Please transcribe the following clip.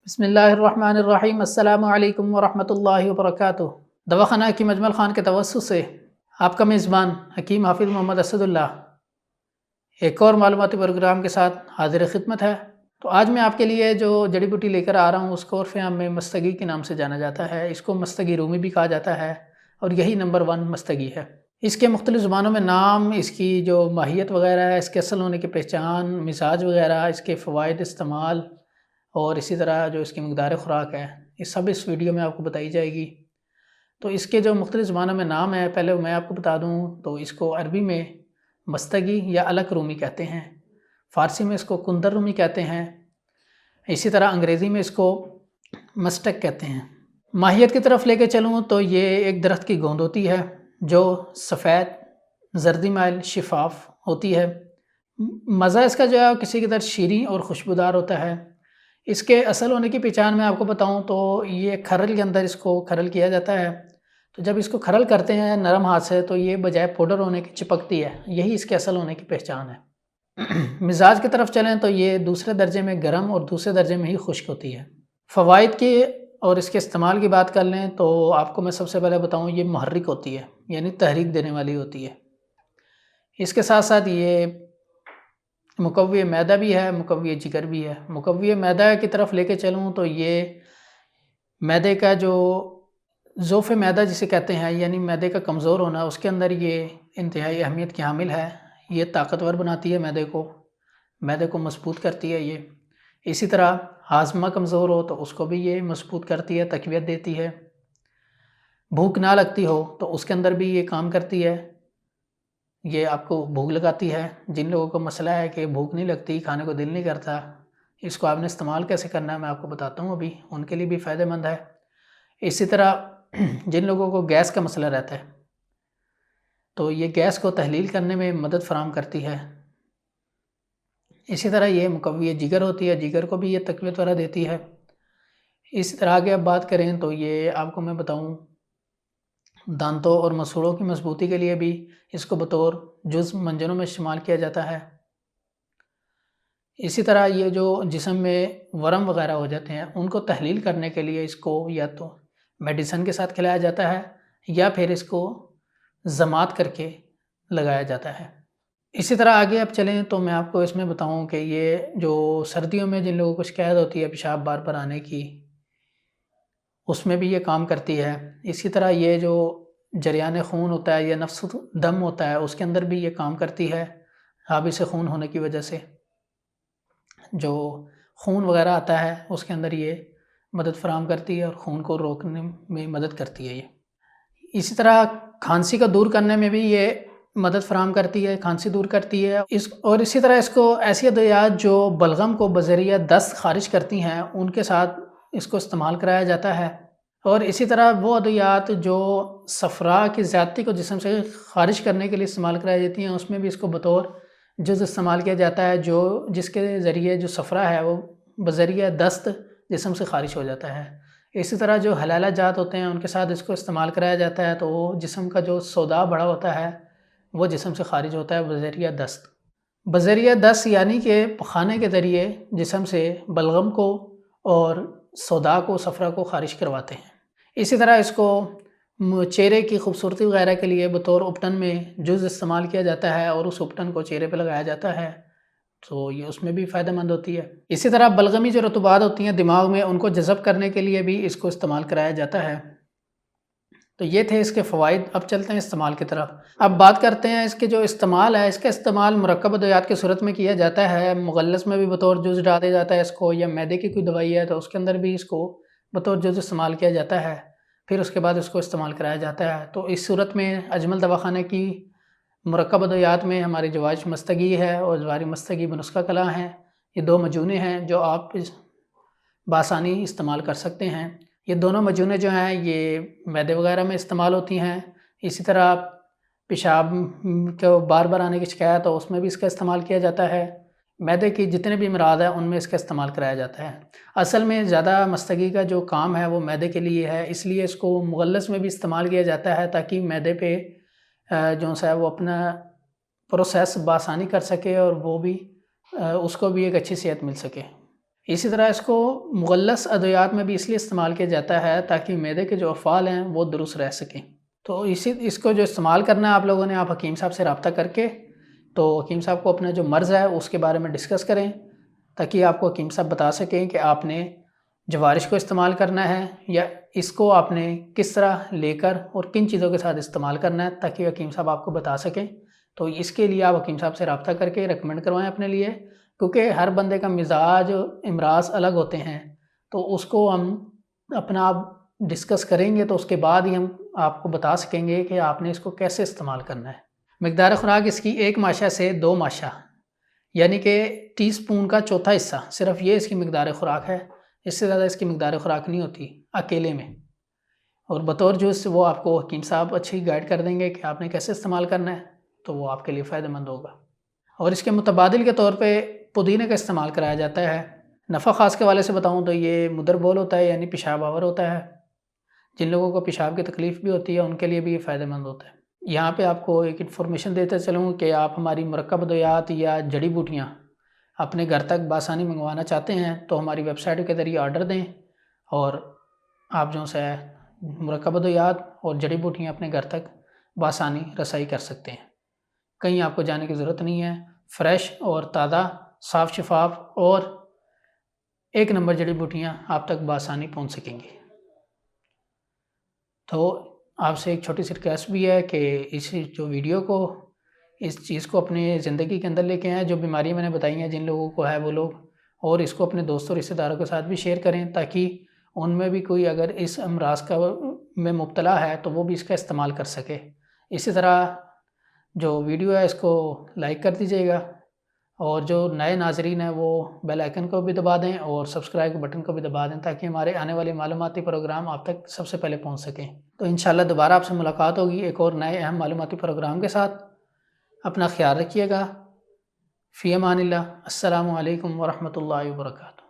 بسم اللہ الرحمن الرحیم۔ السلام علیکم ورحمۃ اللہ وبرکاتہ۔ دواخانہ حکیم اجمل خان کے توسط سے آپ کا میزبان حکیم حافظ محمد اسد اللہ ایک اور معلوماتی پروگرام کے ساتھ حاضر خدمت ہے۔ تو آج میں آپ کے لیے جو جڑی بوٹی لے کر آ رہا ہوں اس کو عرف عام میں مستگی کے نام سے جانا جاتا ہے۔ اس کو مستگی رومی بھی کہا جاتا ہے اور یہی نمبر 1 مستگی ہے۔ اس کے مختلف زبانوں میں نام، اس کی جو ماہیت وغیرہ ہے، اس کے اصل ہونے کی پہچان، مزاج وغیرہ، اس کے فوائد استعمال اور اسی طرح جو اس کی مقدار خوراک ہے، یہ سب اس ویڈیو میں آپ کو بتائی جائے گی۔ تو اس کے جو مختلف زبانوں میں نام ہے، پہلے میں آپ کو بتا دوں تو اس کو عربی میں مستگی یا الک رومی کہتے ہیں، فارسی میں اس کو کندر رومی کہتے ہیں، اسی طرح انگریزی میں اس کو مسٹک کہتے ہیں۔ ماہیت کی طرف لے کے چلوں تو یہ ایک درخت کی گوند ہوتی ہے جو سفید، زردی مائل، شفاف ہوتی ہے۔ مزہ اس کا جو ہے کسی کی طرح شیریں اور خوشبودار ہوتا ہے۔ اس کے اصل ہونے کی پہچان میں آپ کو بتاؤں تو یہ کھرل کے اندر اس کو کھرل کیا جاتا ہے۔ تو جب اس کو کھرل کرتے ہیں نرم ہاتھ سے تو یہ بجائے پاؤڈر ہونے کی چپکتی ہے، یہی اس کے اصل ہونے کی پہچان ہے۔ مزاج کی طرف چلیں تو یہ دوسرے درجے میں گرم اور دوسرے درجے میں ہی خشک ہوتی ہے۔ فوائد کی اور اس کے استعمال کی بات کر لیں تو آپ کو میں سب سے پہلے بتاؤں یہ محرک ہوتی ہے، یعنی تحریک دینے والی ہوتی ہے۔ اس کے ساتھ ساتھ یہ مقوی معدہ بھی ہے، مقوی جگر بھی ہے۔ مقوی معدہ کی طرف لے کے چلوں تو یہ معدے کا جو ضعف معدہ جسے کہتے ہیں، یعنی معدے کا کمزور ہونا، اس کے اندر یہ انتہائی اہمیت کی حامل ہے۔ یہ طاقتور بناتی ہے معدے کو مضبوط کرتی ہے یہ۔ اسی طرح ہاضمہ کمزور ہو تو اس کو بھی یہ مضبوط کرتی ہے، تقویت دیتی ہے۔ بھوک نہ لگتی ہو تو اس کے اندر بھی یہ کام کرتی ہے، یہ آپ کو بھوک لگاتی ہے۔ جن لوگوں کو مسئلہ ہے کہ بھوک نہیں لگتی، کھانے کو دل نہیں کرتا، اس کو آپ نے استعمال کیسے کرنا ہے میں آپ کو بتاتا ہوں ابھی، ان کے لیے بھی فائدہ مند ہے۔ اسی طرح جن لوگوں کو گیس کا مسئلہ رہتا ہے تو یہ گیس کو تحلیل کرنے میں مدد فراہم کرتی ہے۔ اسی طرح یہ مقوی جگر ہوتی ہے، جگر کو بھی یہ تقویت وغیرہ دیتی ہے۔ اسی طرح آگے اب بات کریں تو یہ آپ کو میں بتاؤں دانتوں اور مسوڑوں کی مضبوطی کے لیے بھی اس کو بطور جز منجنوں میں استعمال کیا جاتا ہے۔ اسی طرح یہ جو جسم میں ورم وغیرہ ہو جاتے ہیں ان کو تحلیل کرنے کے لیے اس کو یا تو میڈیسن کے ساتھ کھلایا جاتا ہے یا پھر اس کو ضماد کر کے لگایا جاتا ہے۔ اسی طرح آگے اب چلیں تو میں آپ کو اس میں بتاؤں کہ یہ جو سردیوں میں جن لوگوں کو شکایت ہوتی ہے پیشاب بار بار آنے کی، اس میں بھی یہ کام کرتی ہے۔ اسی طرح یہ جو جریان خون ہوتا ہے یا نفس دم ہوتا ہے اس کے اندر بھی یہ کام کرتی ہے، حابس خون ہونے کی وجہ سے جو خون وغیرہ آتا ہے اس کے اندر یہ مدد فراہم کرتی ہے اور خون کو روکنے میں مدد کرتی ہے یہ۔ اسی طرح کھانسی کا دور کرنے میں بھی یہ مدد فراہم کرتی ہے، کھانسی دور کرتی ہے۔ اور اسی طرح اس کو ایسی ادویات جو بلغم کو بذریعہ دست خارج کرتی ہیں ان کے ساتھ اس کو استعمال کرایا جاتا ہے۔ اور اسی طرح وہ ادویات جو صفرا کی زیادتی کو جسم سے خارج کرنے کے لیے استعمال کرائی جاتی ہیں اس میں بھی اس کو بطور جز استعمال کیا جاتا ہے، جو جس کے ذریعے جو صفرا ہے وہ بذریعہ دست جسم سے خارج ہو جاتا ہے۔ اسی طرح جو حلالہ جات ہوتے ہیں ان کے ساتھ اس کو استعمال کرایا جاتا ہے تو وہ جسم کا جو سودا بڑا ہوتا ہے وہ جسم سے خارج ہوتا ہے بذریعہ دست۔ بذریعہ دست یعنی کہ پخانے کے ذریعے جسم سے بلغم کو اور سودا کو، صفرا کو خارج کرواتے ہیں۔ اسی طرح اس کو چہرے کی خوبصورتی وغیرہ کے لیے بطور اپٹن میں جز استعمال کیا جاتا ہے اور اس اپٹن کو چہرے پہ لگایا جاتا ہے تو یہ اس میں بھی فائدہ مند ہوتی ہے۔ اسی طرح بلغمی جو رطوبات ہوتی ہیں دماغ میں ان کو جذب کرنے کے لیے بھی اس کو استعمال کرایا جاتا ہے۔ تو یہ تھے اس کے فوائد۔ اب چلتے ہیں استعمال کی طرف۔ اب بات کرتے ہیں اس کے جو استعمال ہے۔ اس کا استعمال مرکب ادویات کی صورت میں کیا جاتا ہے، مغلظ میں بھی بطور جز ڈالا جاتا ہے اس کو، یا معدے کی کوئی دوائی ہے تو اس کے اندر بھی اس کو بطور جز استعمال کیا جاتا ہے، پھر اس کے بعد اس کو استعمال کرایا جاتا ہے۔ تو اس صورت میں اجمل دواخانہ کی مرکب ادویات میں ہماری جواج مستگی ہے اور جواری مستگی بنسخہ کلاں ہیں، یہ 2 مجونے ہیں جو آپ بآسانی استعمال کر سکتے ہیں۔ یہ دونوں مجونے جو ہیں یہ معدے وغیرہ میں استعمال ہوتی ہیں۔ اسی طرح پیشاب کو بار بار آنے کی شکایت ہو اس میں بھی اس کا استعمال کیا جاتا ہے۔ معدے کی جتنے بھی امراض ہیں ان میں اس کا استعمال کرایا جاتا ہے۔ اصل میں زیادہ مستگی کا جو کام ہے وہ معدے کے لیے ہے، اس لیے اس کو مغلظ میں بھی استعمال کیا جاتا ہے تاکہ معدے پہ جو ہے وہ اپنا پروسیس بآسانی کر سکے اور وہ بھی اس کو بھی ایک اچھی صحت مل سکے۔ اسی طرح اس کو مغلظ ادویات میں بھی اس لیے استعمال کیا جاتا ہے تاکہ معدے کے جو افعال ہیں وہ درست رہ سکیں۔ تو اس کو جو استعمال کرنا ہے آپ لوگوں نے، آپ حکیم صاحب سے رابطہ کر کے تو حکیم صاحب کو اپنا جو مرض ہے اس کے بارے میں ڈسکس کریں، تاکہ آپ کو حکیم صاحب بتا سکیں کہ آپ نے جوارش کو استعمال کرنا ہے یا اس کو آپ نے کس طرح لے کر اور کن چیزوں کے ساتھ استعمال کرنا ہے، تاکہ حکیم صاحب آپ کو بتا سکیں۔ تو اس کے لیے آپ حکیم صاحب سے رابطہ کر کے ریکمنڈ کروائیں اپنے لیے، کیونکہ ہر بندے کا مزاج امراض الگ ہوتے ہیں، تو اس کو ہم اپنا آپ ڈسکس کریں گے تو اس کے بعد ہی ہم آپ کو بتا سکیں گے کہ آپ نے اس کو کیسے استعمال کرنا ہے۔ مقدار خوراک اس کی 1 ماشا سے 2 ماشا، یعنی کہ ٹی سپون کا چوتھا حصہ، صرف یہ اس کی مقدار خوراک ہے، اس سے زیادہ اس کی مقدار خوراک نہیں ہوتی اکیلے میں۔ اور بطور جوس وہ آپ کو حکیم صاحب اچھی گائیڈ کر دیں گے کہ آپ نے کیسے استعمال کرنا ہے، تو وہ آپ کے لیے فائدہ مند ہوگا۔ اور اس کے متبادل کے طور پہ پودینے کا استعمال کرایا جاتا ہے۔ نفع خاص کے والے سے بتاؤں تو یہ مدر بول ہوتا ہے، یعنی پیشاب آور ہوتا ہے۔ جن لوگوں کو پیشاب کی تکلیف بھی ہوتی ہے ان کے لیے بھی یہ فائدہ مند ہوتا ہے۔ یہاں پہ آپ کو ایک انفارمیشن دیتے چلوں کہ آپ ہماری مرکب ادویات یا جڑی بوٹیاں اپنے گھر تک بآسانی منگوانا چاہتے ہیں تو ہماری ویب سائٹ کے ذریعے آرڈر دیں، اور آپ جو ہے مرکب ادویات اور جڑی بوٹیاں اپنے گھر تک بآسانی رسائی کر سکتے ہیں۔ کہیں آپ کو جانے کی ضرورت نہیں ہے، فریش اور تازہ، صاف شفاف اور 1 نمبر جڑی بوٹیاں آپ تک بآسانی پہنچ سکیں گی۔ تو آپ سے ایک چھوٹی سی ریکویسٹ بھی ہے کہ اس جو ویڈیو کو، اس چیز کو اپنے زندگی کے اندر لے کے آئیں۔ جو بیماریاں میں نے بتائی ہیں جن لوگوں کو ہے وہ لوگ، اور اس کو اپنے دوستوں رشتہ داروں کے ساتھ بھی شیئر کریں، تاکہ ان میں بھی کوئی اگر اس امراض میں مبتلا ہے تو وہ بھی اس کا استعمال کر سکے۔ اسی طرح جو ویڈیو ہے اس کو لائک کر دیجیے گا، اور جو نئے ناظرین ہیں وہ بیل آئیکن کو بھی دبا دیں اور سبسکرائب بٹن کو بھی دبا دیں، تاکہ ہمارے آنے والے معلوماتی پروگرام آپ تک سب سے پہلے پہنچ سکیں۔ تو انشاءاللہ دوبارہ آپ سے ملاقات ہوگی ایک اور نئے اہم معلوماتی پروگرام کے ساتھ۔ اپنا خیال رکھیے گا۔ فی امان اللہ۔ السلام علیکم ورحمۃ اللہ وبرکاتہ۔